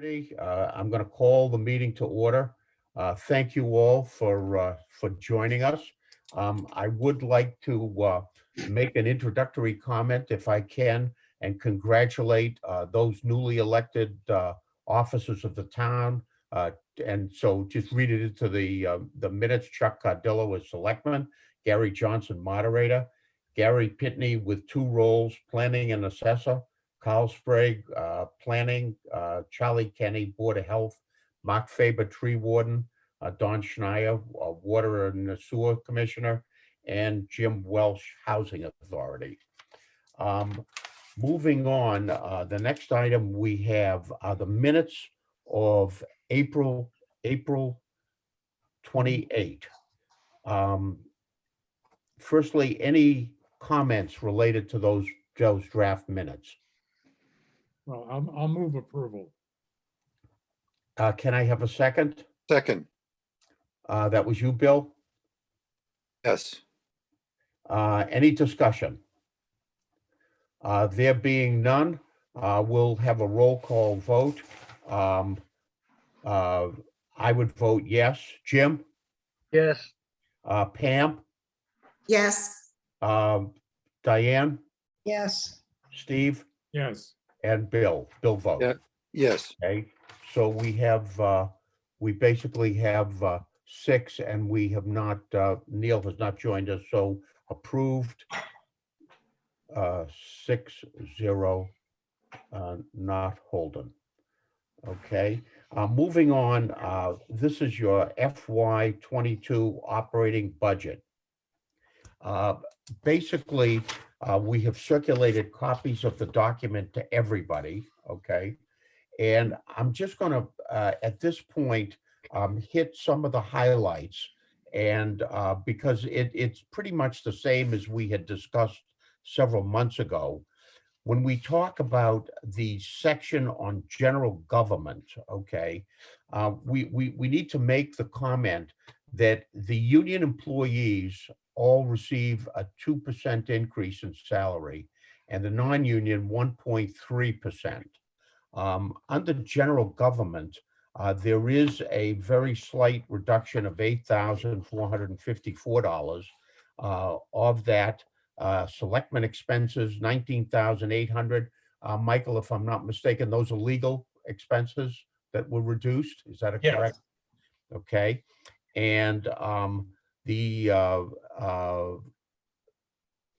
I'm going to call the meeting to order. Thank you all for joining us. I would like to make an introductory comment, if I can, and congratulate those newly elected officers of the town. And so just read it into the minutes. Chuck Cardillo as selectman, Gary Johnson moderator, Gary Pitney with 2 roles, planning and assessor, Carl Sprague, planning, Charlie Kenny, Board of Health, Mark Faber, tree warden, Don Schneier, water and sewer commissioner, and Jim Welsh, housing authority. Moving on, the next item we have are the minutes of April 28. Firstly, any comments related to those draft minutes? Well, I'll move approval. Can I have a second? Second, That was you, Bill. yes. Any discussion? There being none, we'll have a roll call vote. I would vote yes. Jim? Yes. Pam? Yes. Diane? Yes. Steve? Yes, And Bill? Bill votes. Yeah. Yes, Okay, so we have, we basically have 6, and we have not, Neil has not joined us, so approved 6-0, not Holden. Okay, moving on, this is your FY22 operating budget. Basically, we have circulated copies of the document to everybody, okay? And I'm just going to, at this point, hit some of the highlights. And because it's pretty much the same as we had discussed several months ago. When we talk about the section on general government, okay, we need to make the comment that the union employees all receive a 2% increase in salary and the non-union 1.3%. Under general government, there is a very slight reduction of $8,454. Of that, selectmen expenses, $19,800. Michael, if I'm not mistaken, those are legal expenses that were reduced. Is that Yes. correct? Okay. And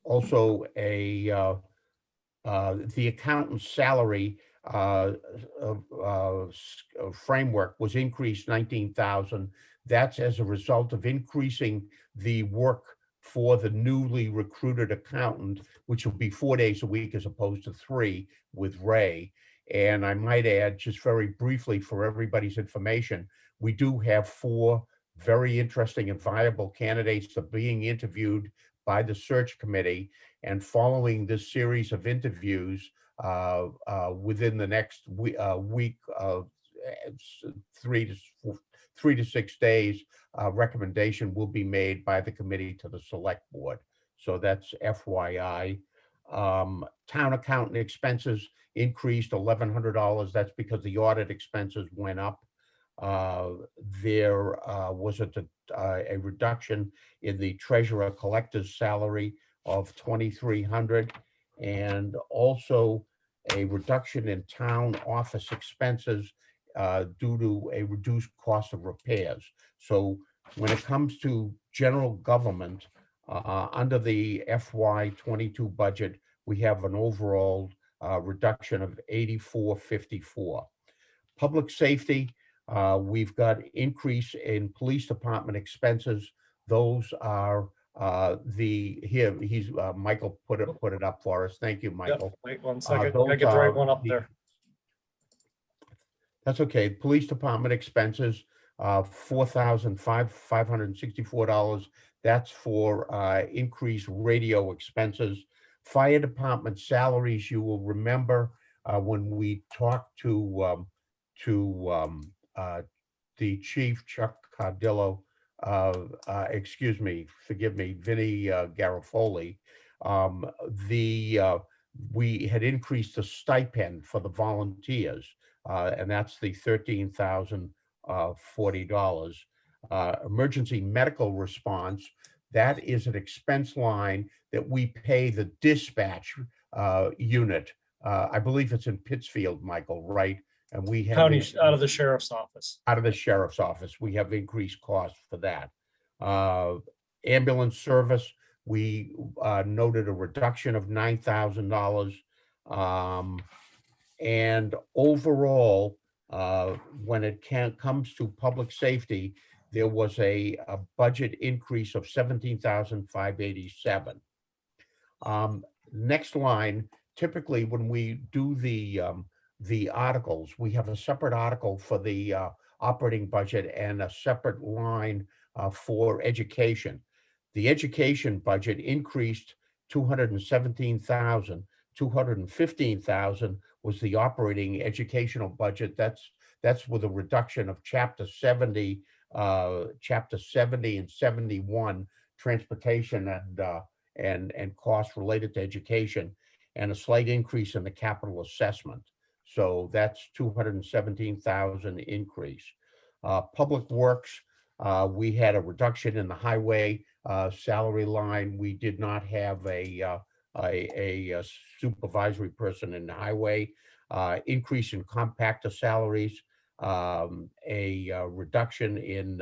also the accountant's salary framework was increased 19,000. That's as a result of increasing the work for the newly recruited accountant, which will be 4 days a week as opposed to 3 with Ray. And I might add, just very briefly for everybody's information, we do have 4 very interesting and viable candidates that are being interviewed by the search committee. And following this series of interviews, within the next week, 3 to 6 days, recommendation will be made by the committee to the select board. So that's FYI. Town accountant expenses increased $1,100. That's because the audit expenses went up. There was a reduction in the treasurer collector's salary of $2,300, and also a reduction in town office expenses due to a reduced cost of repairs. So when it comes to general government, under the FY22 budget, we have an overall reduction of $84.54. Public safety, we've got increase in police department expenses. Those are Michael put it up for us. Thank you, Michael. Yep, wait 1 second. those I get the right are one up the- there. That's okay. Police department expenses, $4,564. That's for increased radio expenses. Fire department salaries, you will remember when we talked to the chief, Chuck Cardillo, excuse me, forgive me, Vinnie Garofoli, we had increased the stipend for the volunteers. and that's the $13,040. Emergency medical response, that is an expense line that we pay the dispatch unit. I believe it's in Pittsfield, Michael, right? And we have County, out of the sheriff's office. out of the sheriff's office. We have increased costs for that. Ambulance service, we noted a reduction of $9,000. And overall, when it comes to public safety, there was a budget increase of 17,587. Next line, typically when we do the articles, we have a separate article for the operating budget and a separate line for education. The education budget increased 217,000. 215,000 was the operating educational budget. That's with a reduction of chapter 70 and 71 transportation and costs related to education, and a slight increase in the capital assessment. So that's 217,000 increase. Public works, we had a reduction in the highway salary line. We did not have a supervisory person in the highway. Increase in compactor salaries, a reduction in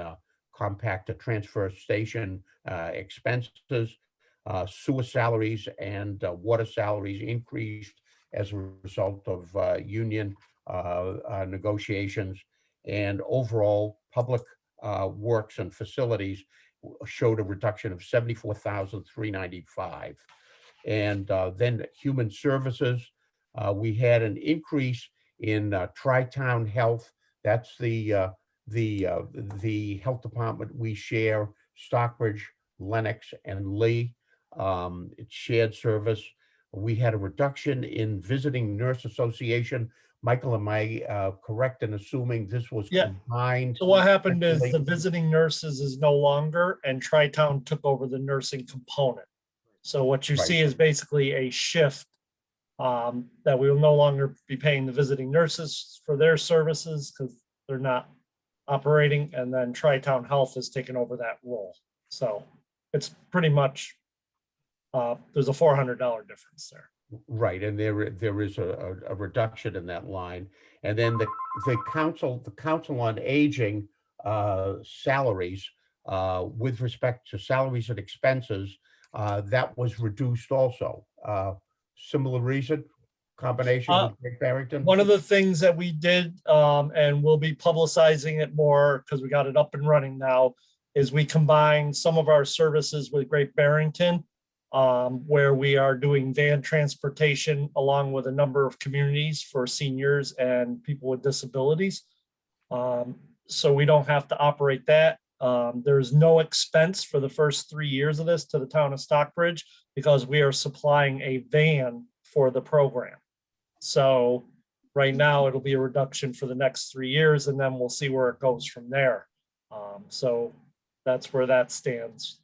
compactor transfer station expenses. Sewer salaries and water salaries increased as a result of union negotiations, and overall public works and facilities showed a reduction of 74,395. And then human services, we had an increase in Tri-Town Health. That's the health department we share, Stockbridge, Lenox, and Lee. It's shared service. We had a reduction in Visiting Nurse Association. Michael, am I correct in assuming this was Yeah. combined? So what happened is the visiting nurses is no longer, and Tri-Town took over the nursing component. So what you Right. see is basically a shift that we will no longer be paying the visiting nurses for their services because they're not operating, and then Tri-Town Health has taken over that role. So it's pretty much there's a $400 difference there. Right, and there is a reduction in that line. And then the council on aging salaries with respect to salaries and expenses, that was reduced also. Similar reason, combination with Great Barrington? One of the things that we did, and we'll be publicizing it more because we got it up and running now, is we combined some of our services with Great Barrington, where we are doing van transportation along with a number of communities for seniors and people with disabilities. So we don't have to operate that. There's no expense for the first 3 years of this to the town of Stockbridge because we are supplying a van for the program. So right now it'll be a reduction for the next 3 years, and then we'll see where it goes from there. So that's where that stands.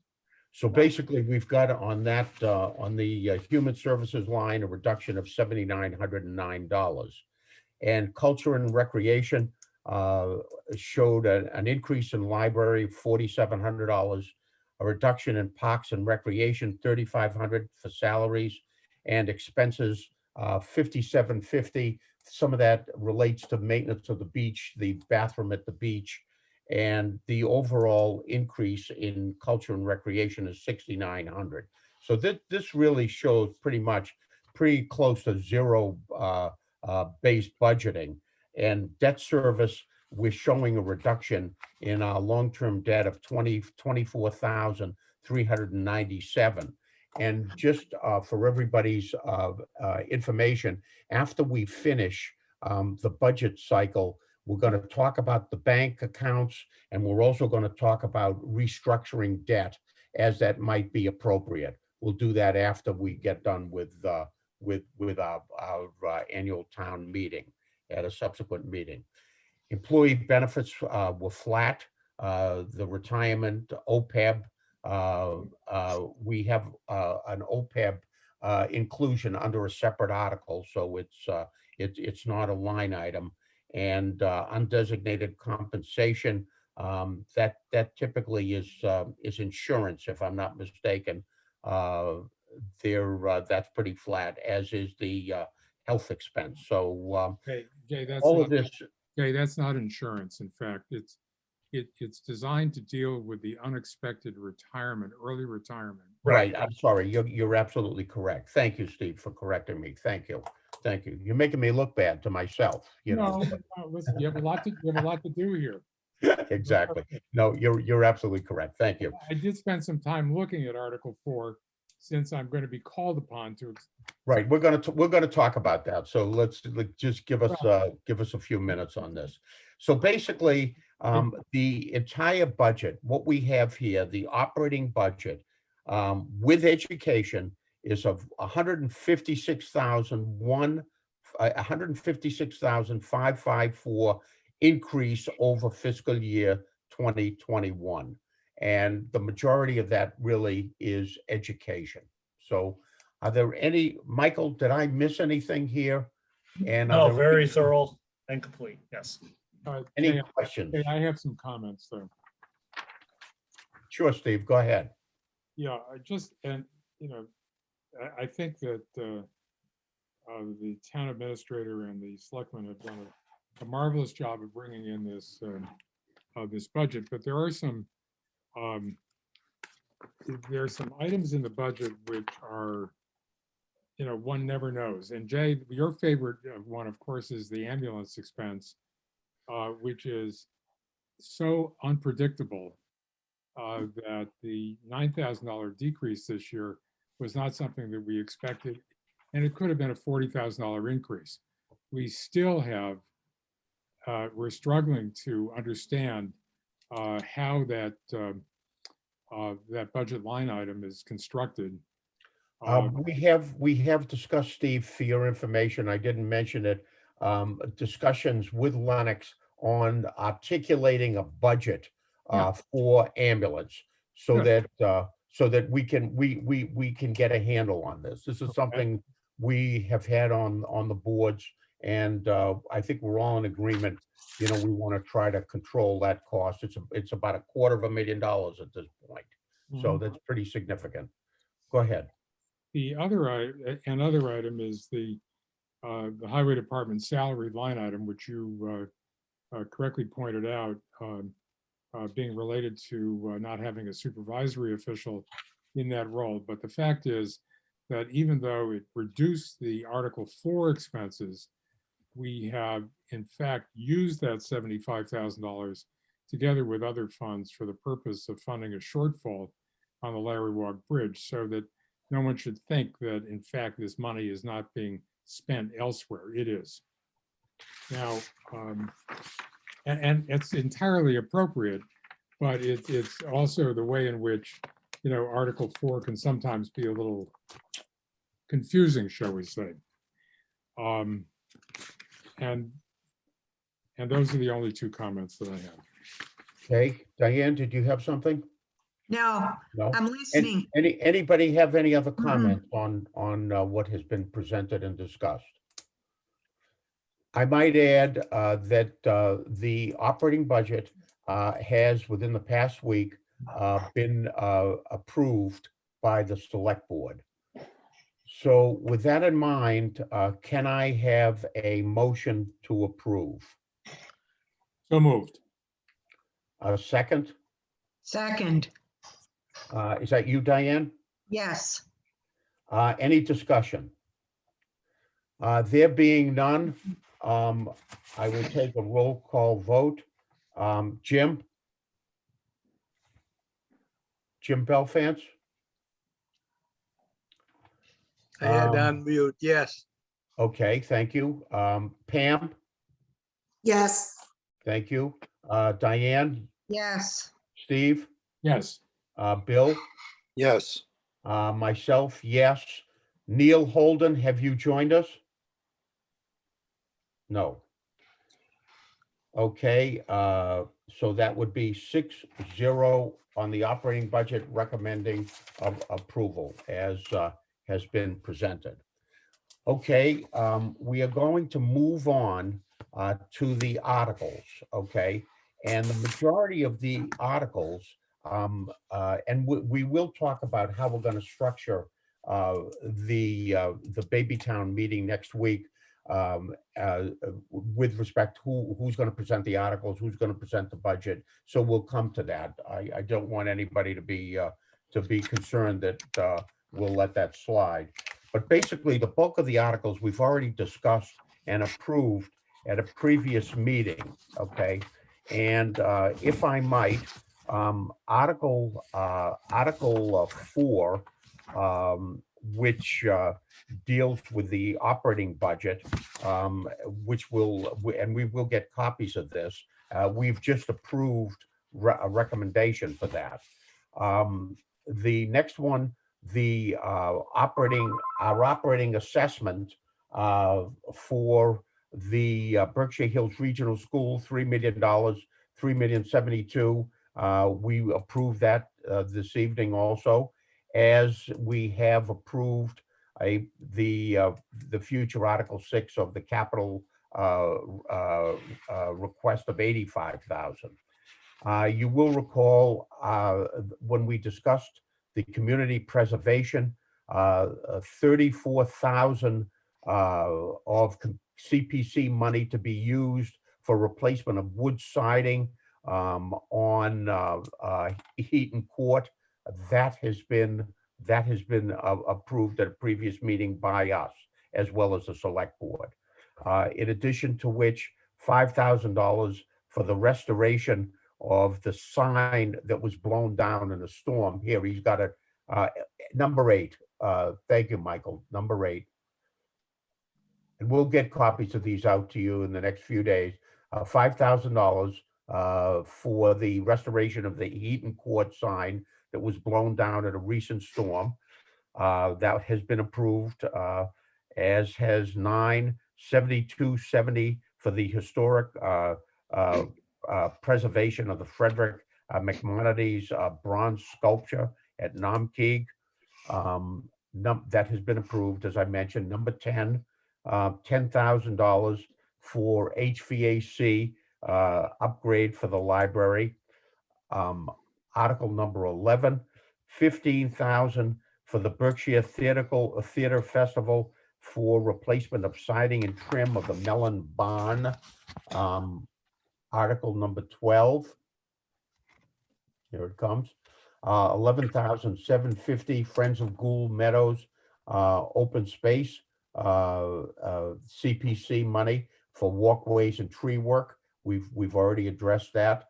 So basically, we've got on that, on the human services line, a reduction of $7,909. And culture and recreation showed an increase in library, $4,700, a reduction in parks and recreation, $3,500 for salaries, and expenses, $5,750. Some of that relates to maintenance of the beach, the bathroom at the beach, and the overall increase in culture and recreation is $6,900. So this really shows pretty close to zero based budgeting. And debt service, we're showing a reduction in our long-term debt of 24,397. And just for everybody's information, after we finish the budget cycle, we're going to talk about the bank accounts, and we're also going to talk about restructuring debt as that might be appropriate. We'll do that after we get done with our annual town meeting at a subsequent meeting. Employee benefits were flat. The retirement OPEB, we have an OPEB inclusion under a separate article, so it's not a line item. and undesignated compensation. That typically is insurance, if I'm not mistaken. That's pretty flat, as is the health expense. So Jay, all of this, that's not insurance. In fact, it's designed to deal with the unexpected retirement, early retirement. right, I'm sorry, you're absolutely correct. Thank you, Steve, for correcting me. Thank you. Thank you. You're making me look bad to myself, you know. No, listen, you have a lot to do here. Exactly. No, you're absolutely correct. Thank you. I did spend some time looking at Article 4, since I'm going to be called upon to. Right, we're gonna talk about that. So let's just give us a few minutes on this. So basically, the entire budget, what we have here, the operating budget, with education is of 156,554 increase over fiscal year 2021. And the majority of that really is education. So are there any, Michael, did I miss anything here? And are No, there very thorough and complete. Yes. any questions? Jay, I have some comments though. Sure, Steve, go ahead. Yeah, I think that the town administrator and the selectmen have done a marvelous job of bringing in this budget, but there are some items in the budget which are, one never knows. And Jay, your favorite one, of course, is the ambulance expense, which is so unpredictable that the $9,000 decrease this year was not something that we expected, and it could have been a $40,000 increase. We still have, we're struggling to understand how that budget line item is constructed. We have discussed, Steve, for your information, I didn't mention it, discussions with Lennox on articulating a budget for ambulance so Good. that we can get a handle on this. This is something we have had on the boards, and I think we're all in agreement. We want to try to control that cost. It's about $250,000 at this point. So that's pretty significant. Go ahead. Another item is the highway department salary line item, which you correctly pointed out, being related to not having a supervisory official in that role. But the fact is that even though it reduced the Article 4 expenses, we have in fact used that $75,000 together with other funds for the purpose of funding a shortfall on the Larry Walk Bridge, so that no one should think that in fact this money is not being spent elsewhere. It is. Now, and it's entirely appropriate, but it's also the way in which, Article 4 can sometimes be a little confusing, shall we say. And those are the only two comments that I have. Okay, Diane, did you have something? No, No? I'm listening. Anybody have any other comments on what has been presented and discussed? I might add that the operating budget has, within the past week, been approved by the select board. So with that in mind, can I have a motion to approve? So moved. A second? Second, Is that you, Diane? yes. Any discussion? There being none, I will take a roll call vote. Jim Belfance? I had Um, on mute, yes. Okay, thank you. Pam, Yes. thank you. Diane, Yes. Steve, Yes. Bill, Yes. myself, yes. Neil Holden, have you joined us? No. Okay, so that would be 6-0 on the operating budget, recommending approval as has been presented. Okay, we are going to move on to the articles, okay? And the majority of the articles, and we will talk about how we're gonna structure the Babytown meeting next week, with respect to who's gonna present the articles, who's gonna present the budget. So we'll come to that. I don't want anybody to be concerned that we'll let that slide. But basically, the bulk of the articles we've already discussed and approved at a previous meeting, okay? And if I might, Article 4, which deals with the operating budget, which and we will get copies of this. We've just approved a recommendation for that. The next one, our operating assessment for the Berkshire Hills Regional School, $3 million, $3,072,000. We approved that this evening also, as we have approved the future Article 6 of the capital request of $85,000. You will recall when we discussed the community preservation, 34,000 of CPC money to be used for replacement of wood siding on Heaton Court. That has been approved at a previous meeting by us, as well as the select board. In addition to which, $5,000 for the restoration of the sign that was blown down in a storm. Here, he's got it, number 8. Thank you, Michael, number 8. And we'll get copies of these out to you in the next few days. $5,000 for the restoration of the Heaton Court sign that was blown down at a recent storm. That has been approved, as has 9/72/70 for the historic preservation of the Frederick McMonades bronze sculpture at Namkeeg. That has been approved, as I mentioned. Number 10, $10,000 for HVAC upgrade for the library. Article number 11, $15,000 for the Berkshire Theater Festival for replacement of siding and trim of the Mellon Barn. Article number 12. Here it comes. $11,750, Friends of Gould Meadows open space CPC money for walkways and tree work. We've already addressed that.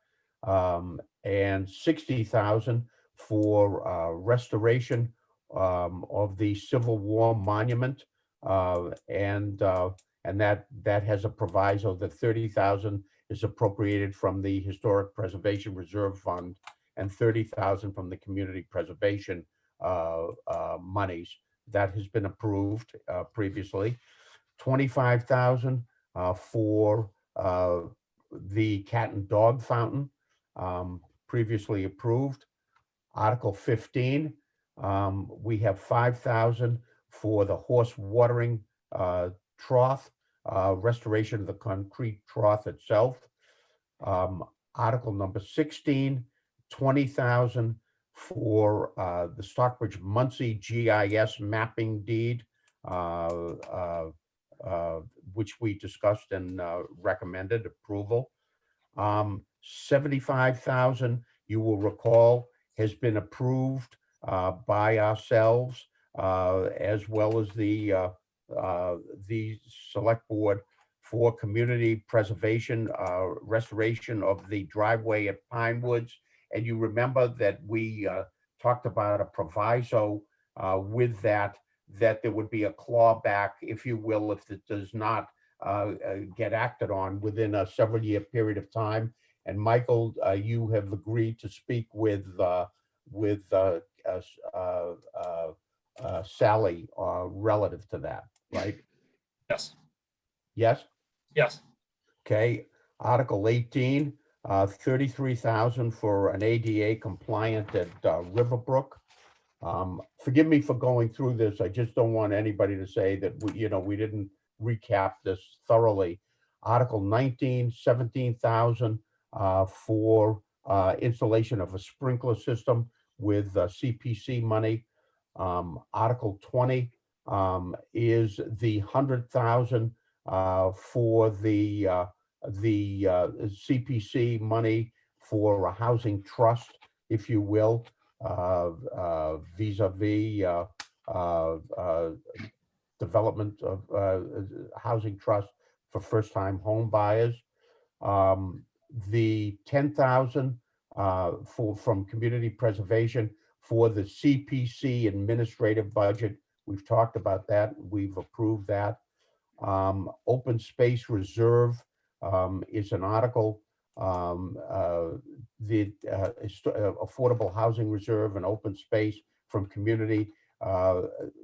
And $60,000 for restoration of the Civil War monument, and that has a proviso that $30,000 is appropriated from the Historic Preservation Reserve Fund and $30,000 from the Community Preservation monies. That has been approved previously. $25,000 for the cat and dog fountain, previously approved. Article 15, we have $5,000 for the horse watering trough, restoration of the concrete trough itself. Article number 16, $20,000 for the Stockbridge Muncie GIS mapping deed, which we discussed and recommended approval. $75,000, you will recall, has been approved by ourselves, as well as the select board, for community preservation, restoration of the driveway at Pine Woods. And you remember that we talked about a proviso with that there would be a clawback, if you will, if it does not get acted on within a several-year period of time. And Michael, you have agreed to speak with Sally relative to that, right? Yes, Yes? yes. Okay. Article 18, $33,000 for an ADA compliant at Riverbrook. Forgive me for going through this. I just don't want anybody to say that we didn't recap this thoroughly. Article 19, 17,000 for installation of a sprinkler system with CPC money. Article 20 is the 100,000 for the CPC money for a housing trust, if you will, vis-a-vis development of housing trust for first-time home buyers. The 10,000 from community preservation for the CPC administrative budget. We've talked about that. We've approved that. Open space reserve is an article. The affordable housing reserve and open space from community.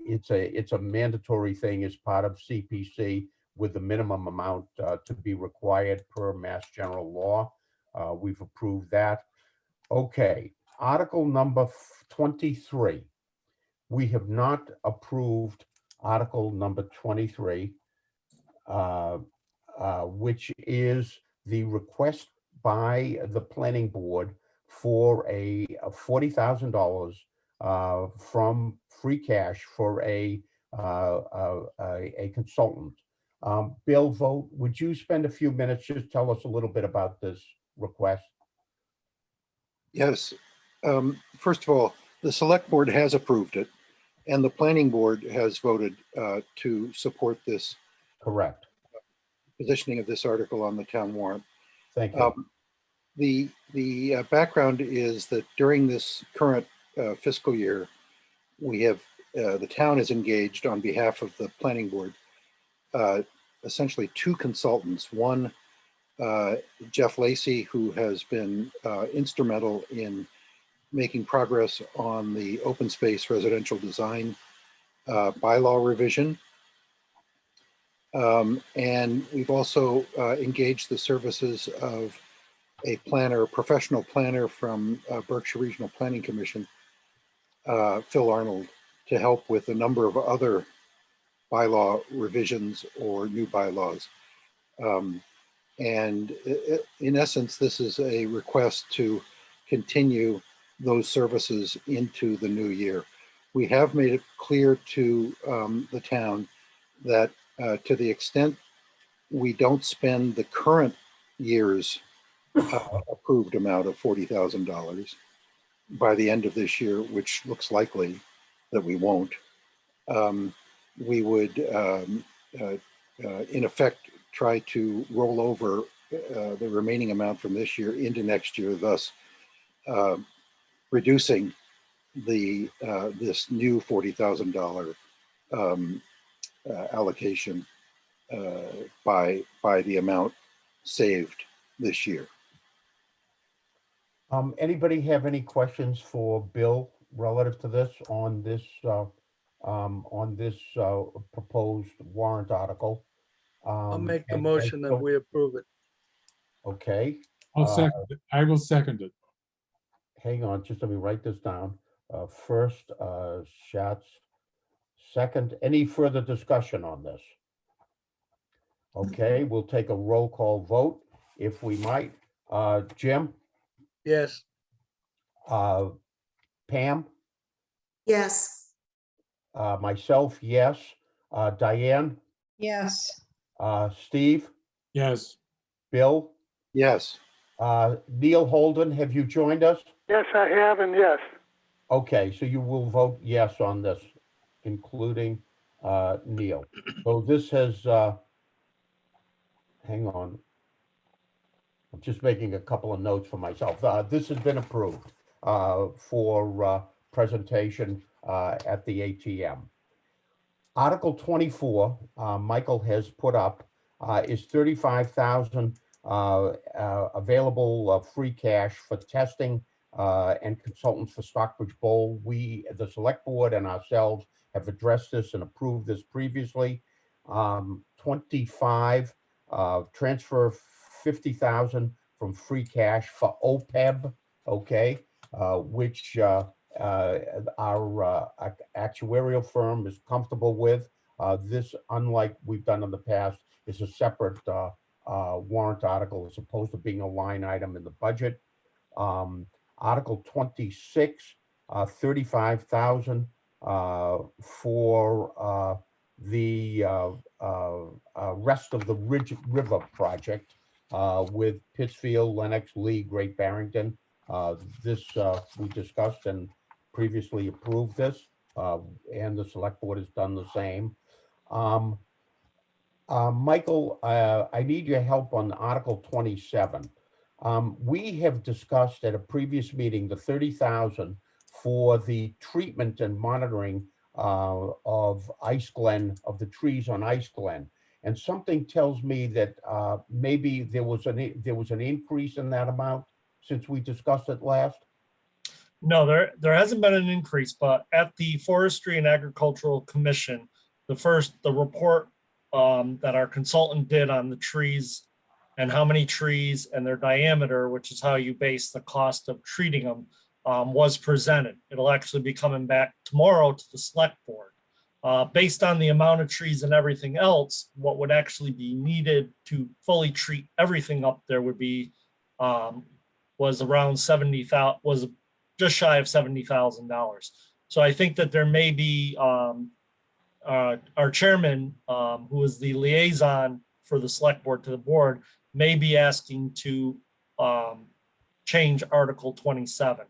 It's a mandatory thing as part of CPC with the minimum amount to be required per Mass General Law. We've approved that. Okay, Article number 23. We have not approved Article number 23, which is the request by the planning board for a $40,000 from free cash for a consultant. Bill Vogt, would you spend a few minutes, just tell us a little bit about this request? Yes. First of all, the select board has approved it, and the planning board has voted to support this Correct. positioning of this article on the town warrant. Thank you. The background is that during this current fiscal year, we have the town is engaged on behalf of the planning board, essentially two consultants. One, Jeff Lacey, who has been instrumental in making progress on the open space residential design bylaw revision. And we've also engaged the services of a planner, a professional planner from Berkshire Regional Planning Commission, Phil Arnold, to help with a number of other bylaw revisions or new bylaws. And in essence, this is a request to continue those services into the new year. We have made it clear to the town that to the extent we don't spend the current year's approved amount of $40,000 by the end of this year, which looks likely that we won't, we would in effect try to roll over the remaining amount from this year into next year, thus reducing the this new $40,000 allocation by the amount saved this year. Anybody have any questions for Bill relative to this on this proposed warrant article? I'll make the and- motion that we approve it. Okay, I'll second it. I will second it. hang on, just let me write this down. First, Schatz. Second, any further discussion on this? Okay, we'll take a roll call vote if we might. Jim, Yes, Pam, yes, myself, yes. Diane, yes, Steve, Yes, Bill, Yes. Neil Holden, have you joined us? Yes, I have, and yes. Okay, so you will vote yes on this, including Neil. So this has, hang on. I'm just making a couple of notes for myself. This has been approved for presentation at the ATM. Article 24, Michael has put up, is 35,000 available free cash for testing and consultants for Stockbridge Bowl. We, the select board and ourselves, have addressed this and approved this previously. 25, transfer 50,000 from free cash for OPEB, okay, which our actuarial firm is comfortable with. This, unlike we've done in the past, is a separate warrant article as opposed to being a line item in the budget. Article 26, 35,000 for the rest of the River project with Pittsfield, Lennox, Lee, Great Barrington. This we discussed and previously approved this, and the select board has done the same. Michael, I need your help on Article 27. We have discussed at a previous meeting the 30,000 for the treatment and monitoring of Ice Glen, of the trees on Ice Glen. And something tells me that maybe there was an increase in that amount since we discussed it last. No, there hasn't been an increase, but at the Forestry and Agricultural Commission, the report that our consultant did on the trees and how many trees and their diameter, which is how you base the cost of treating them, was presented. It'll actually be coming back tomorrow to the select board. Based on the amount of trees and everything else, what would actually be needed to fully treat everything up there would be was around 70,000, was just shy of $70,000. So I think that there may be our chairman, who is the liaison for the select board to the board, may be asking to change Article 27.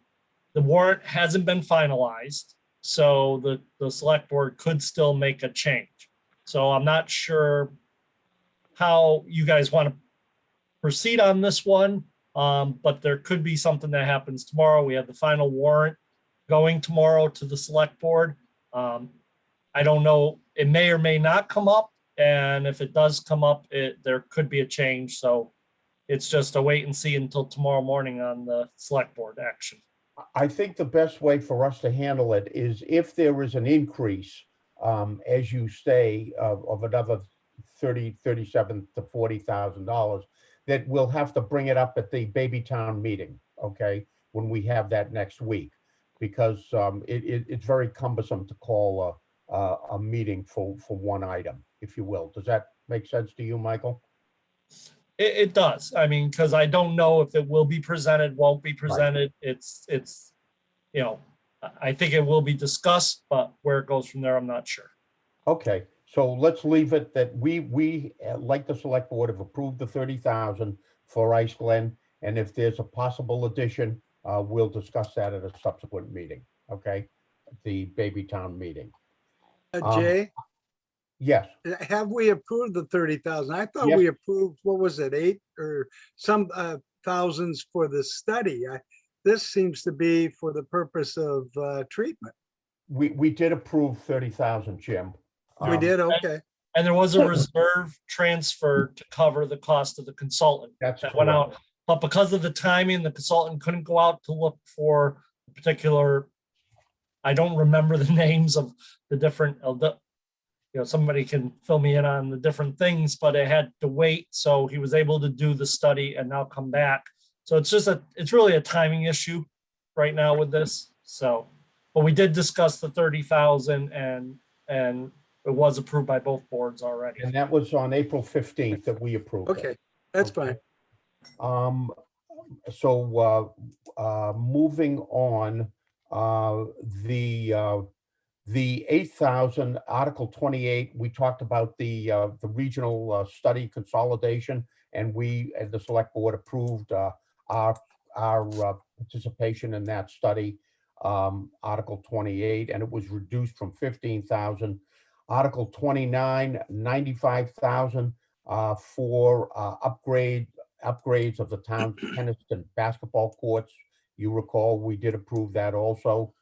The warrant hasn't been finalized, so the select board could still make a change. So I'm not sure how you guys want to proceed on this one, but there could be something that happens tomorrow. We have the final warrant going tomorrow to the select board. I don't know, it may or may not come up, and if it does come up, there could be a change. So it's just a wait and see until tomorrow morning on the select board action. I think the best way for us to handle it is if there is an increase, as you say, of another $37,000 to $40,000, that we'll have to bring it up at the baby town meeting, okay, when we have that next week, because it's very cumbersome to call a meeting for one item, if you will. Does that make sense to you, Michael? It does. I mean, because I don't know if it will be presented, won't be presented. Right. It's, you know, I think it will be discussed, but where it goes from there, I'm not sure. Okay, so let's leave it that we like the select board have approved the 30,000 for Ice Glen, and if there's a possible addition, we'll discuss that at a subsequent meeting. Okay, the baby town meeting. Jay, yes. have we approved the 30,000? I thought Yes. we approved, what was it, 8 or some thousands for the study. This seems to be for the purpose of treatment. We did approve 30,000, Jim. We did, okay. And there was a reserve transfer to cover the cost of the consultant that went out. But because of the timing, the consultant couldn't go out to look for a particular, I don't remember the names of the different, somebody can fill me in on the different things, but it had to wait. So he was able to do the study and now come back. So it's really a timing issue right now with this. So, but we did discuss the 30,000 and it was approved by both boards already. And that was on April 15th that we approved. Okay, that's fine. So moving on, the 8,000 Article 28, we talked about the regional study consolidation, and we at the select board approved our participation in that study, Article 28, and it was reduced from 15,000. Article 29, 95,000 for upgrades of the town's tennis and basketball courts. You recall we did approve that also.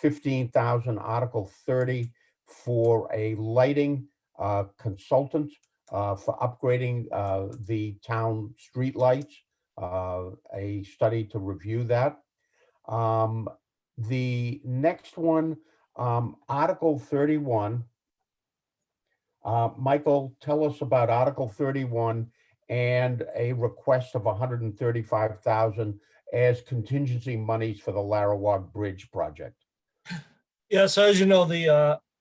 15,000 Article 30 for a lighting consultant for upgrading the town street lights, a study to review that. The next one, Article 31. Michael, tell us about Article 31 and a request of 135,000 as contingency monies for the Larrawag Bridge project. Yeah, so as you know,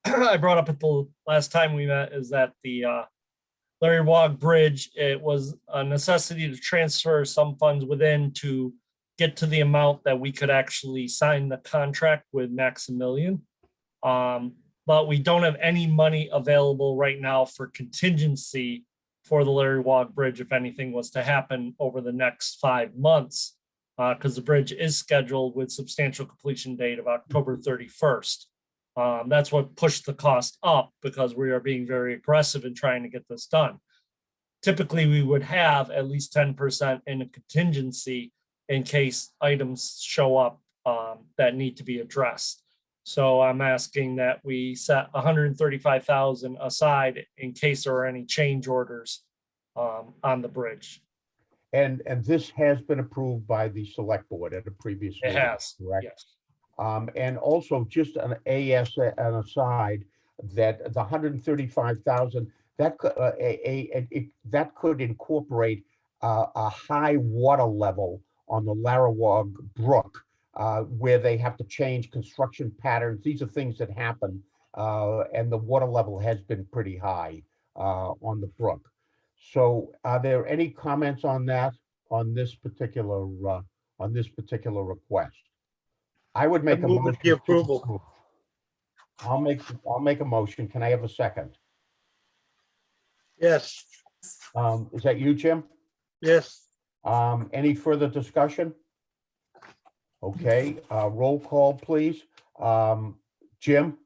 I brought up at the last time we met is that the Larry Wog Bridge, it was a necessity to transfer some funds within to get to the amount that we could actually sign the contract with Maximilian. But we don't have any money available right now for contingency for the Larry Wog Bridge if anything was to happen over the next 5 months, because the bridge is scheduled with substantial completion date of October 31st. That's what pushed the cost up, because we are being very aggressive in trying to get this done. Typically, we would have at least 10% in a contingency in case items show up that need to be addressed. So I'm asking that we set 135,000 aside in case there are any change orders on the bridge. And this has been approved by the select board at a previous It meeting, has, correct? yes. And also just an aside that the 135,000, that could that could incorporate a high water level on the Larrawog Brook, where they have to change construction patterns. These are things that happen, and the water level has been pretty high on the brook. So are there any comments on that, on this particular request? I would make a move motion. the to approval. approve. I'll make a motion. Can I have a second? Yes, Is that you, Jim? yes, Any further discussion? Okay, roll call, please. Jim,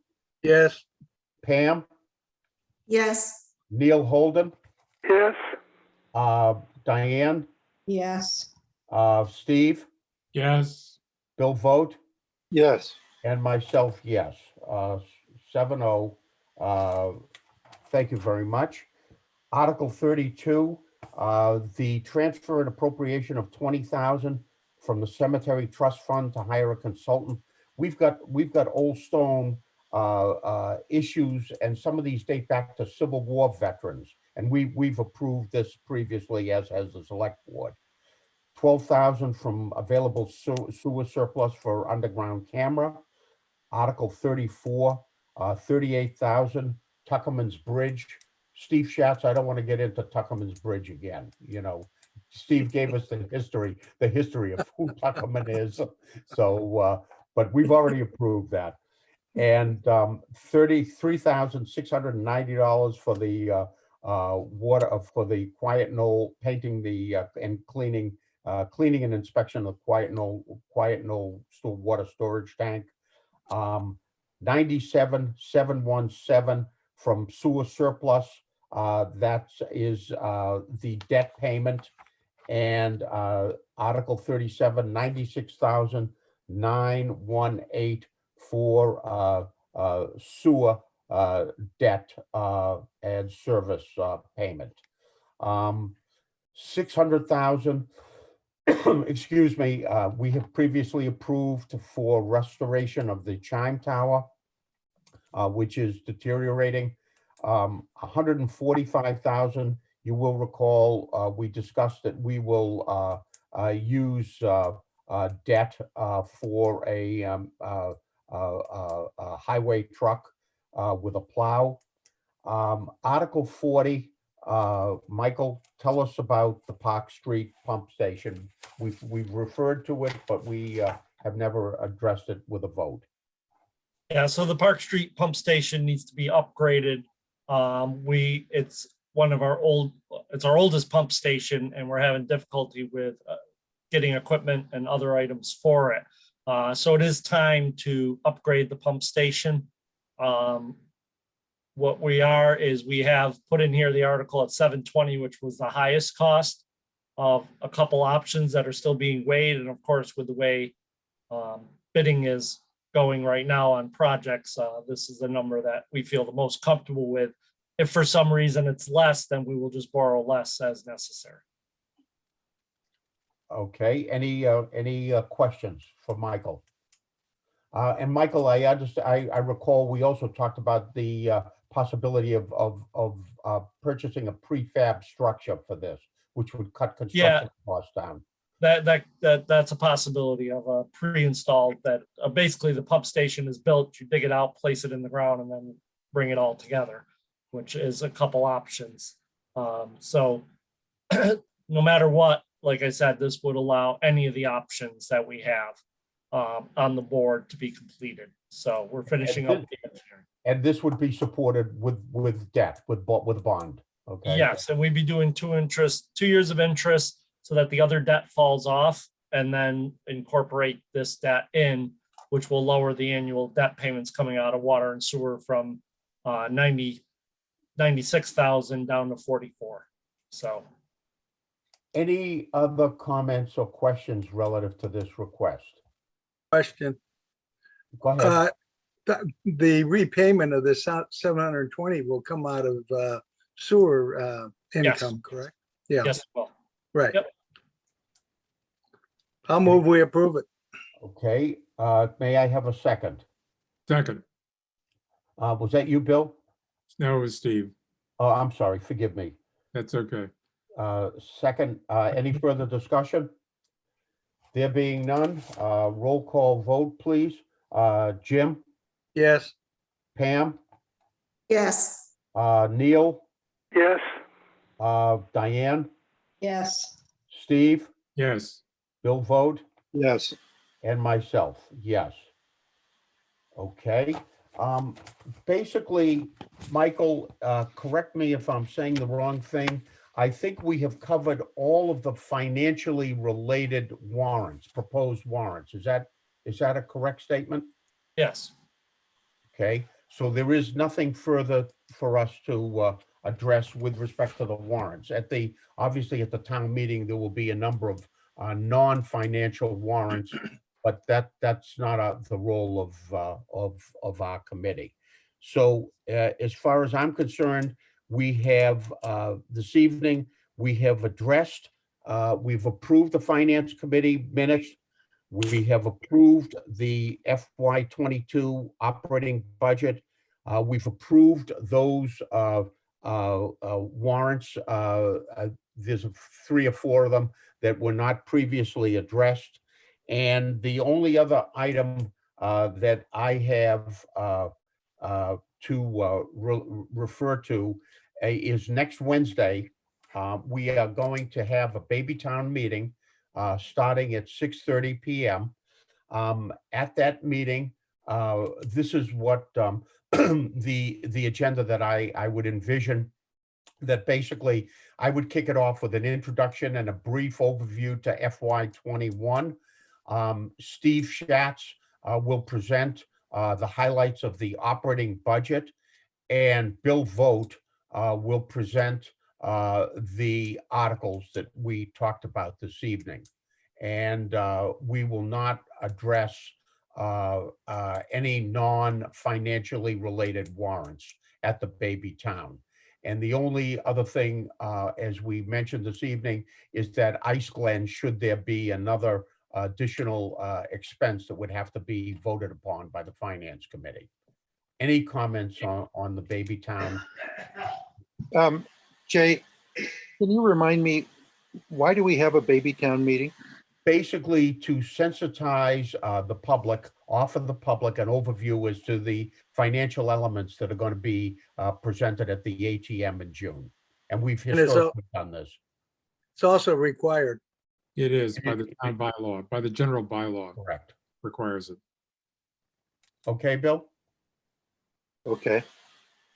yes, Pam, Yes. Neil Holden, Yes. Diane, Yes. Steve, Yes. Bill Vogt, yes, and myself, yes. 7-0. Thank you very much. Article 32, the transfer and appropriation of 20,000 from the cemetery trust fund to hire a consultant. We've got Old Stone issues, and some of these date back to Civil War veterans. And we've approved this previously, as has the select board. 12,000 from available sewer surplus for underground camera. Article 34, 38,000, Tuckerman's Bridge. Steve Schatz, I don't want to get into Tuckerman's Bridge again. You know, Steve gave us the history of who Tuckerman is. So, but we've already approved that. And $33,690 for the water, for the Quiet Knoll, painting the and cleaning and inspection of Quiet Knoll water storage tank. 97,717 from sewer surplus. That is the debt payment. And Article 37, 96,918 for sewer debt and service payment. 600,000, excuse me, we have previously approved for restoration of the chime tower, which is deteriorating. 145,000, you will recall, we discussed that we will use debt for a highway truck with a plow. Article 40, Michael, tell us about the Park Street pump station. We've referred to it, but we have never addressed it with a vote. Yeah, so the Park Street pump station needs to be upgraded. It's one of our it's our oldest pump station, and we're having difficulty with getting equipment and other items for it. So it is time to upgrade the pump station. What we have put in here the article at 720, which was the highest cost of a couple options that are still being weighed. And of course, with the way bidding is going right now on projects, this is the number that we feel the most comfortable with. If for some reason it's less, then we will just borrow less as necessary. Okay, any questions for Michael? And Michael, I recall we also talked about the possibility of purchasing a prefab structure for this, which would cut construction costs down. That's a possibility of a pre-installed that basically the pump station is built, you dig it out, place it in the ground, and then bring it all together, which is a couple options. So no matter what, like I said, this would allow any of the options that we have on the board to be completed. So we're finishing up the engineering. And this would be supported with debt, with bond, okay? Yes, and we'd be doing 2 years of interest so that the other debt falls off, and then incorporate this debt in, which will lower the annual debt payments coming out of water and sewer from 96,000 down to 44. So Any other comments or questions relative to this request? Question. Go ahead. The repayment of this 720 will come out of sewer income, correct? Yeah, yes, well, right. Yep. I'll move, we approve it. Okay, may I have a second? Second. Was that you, Bill? No, it was Steve. Oh, I'm sorry, forgive me. That's okay. Second, any further discussion? There being none, roll call vote, please. Jim, Yes, Pam, Yes. Neil, Yes. Diane, Yes. Steve, Yes. Bill vote, Yes, and myself, yes. Okay, basically, Michael, correct me if I'm saying the wrong thing. I think we have covered all of the financially related warrants, proposed warrants. Is that a correct statement? yes. Okay, so there is nothing further for us to address with respect to the warrants. Obviously, at the town meeting, there will be a number of non-financial warrants, but that's not the role of our committee. So as far as I'm concerned, we have this evening, we have addressed, we've approved the finance committee minutes. We have approved the FY22 operating budget. We've approved those warrants. There's 3 or 4 of them that were not previously addressed. And the only other item that I have to refer to is next Wednesday. We are going to have a baby town meeting starting at 6:30 p.m. At that meeting, this is what the agenda that I would envision, that basically I would kick it off with an introduction and a brief overview to FY21. Steve Schatz will present the highlights of the operating budget, and Bill Vogt will present the articles that we talked about this evening. And we will not address any non-financially related warrants at the baby town. And the only other thing, as we mentioned this evening, is that Ice Glen, should there be another additional expense that would have to be voted upon by the finance committee. Any comments on the baby town? Jay, can you remind me, why do we have a baby town meeting? Basically to sensitize the public, offer the public an overview as to the financial elements that are going to be presented at the ATM in June. And we've And it's historically done this. it's also required. It is by the town bylaw, by the general bylaw Correct. requires it. Okay, Bill? Okay,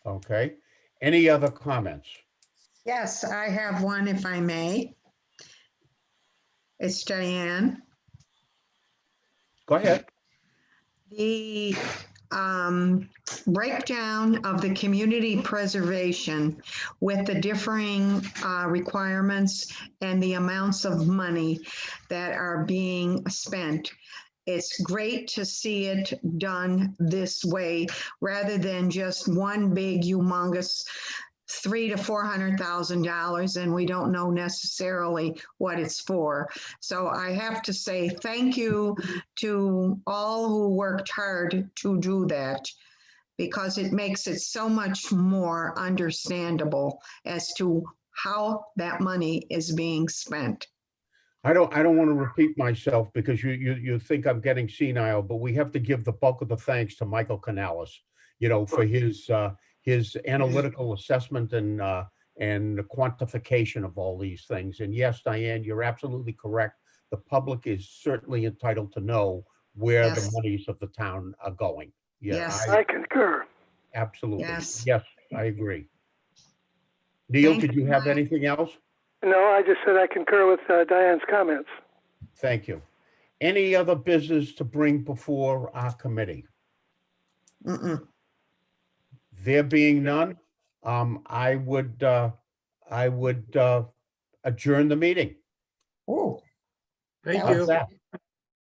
Okay. Any other comments? Yes, I have one if I may. It's Diane. Go ahead. The breakdown of the community preservation with the differing requirements and the amounts of money that are being spent. It's great to see it done this way rather than just one big humongous $300,000 to $400,000, and we don't know necessarily what it's for. So I have to say thank you to all who worked hard to do that, because it makes it so much more understandable as to how that money is being spent. I don't want to repeat myself because you think I'm getting senile, but we have to give the bulk of the thanks to Michael Canales, for his analytical assessment and and the quantification of all these things. And yes, Diane, you're absolutely correct. The public is certainly entitled to know where the Yes. monies of the town are going. Yeah, Yes. I I concur. absolutely. Yes. Yes, I agree. Neil, Thank did you you, have Mike. anything else? No, I just said I concur with Diane's comments. Thank you. Any other business to bring before our committee? Mm-mm. There being none, I would adjourn the meeting. Oh, Thank How's you. that?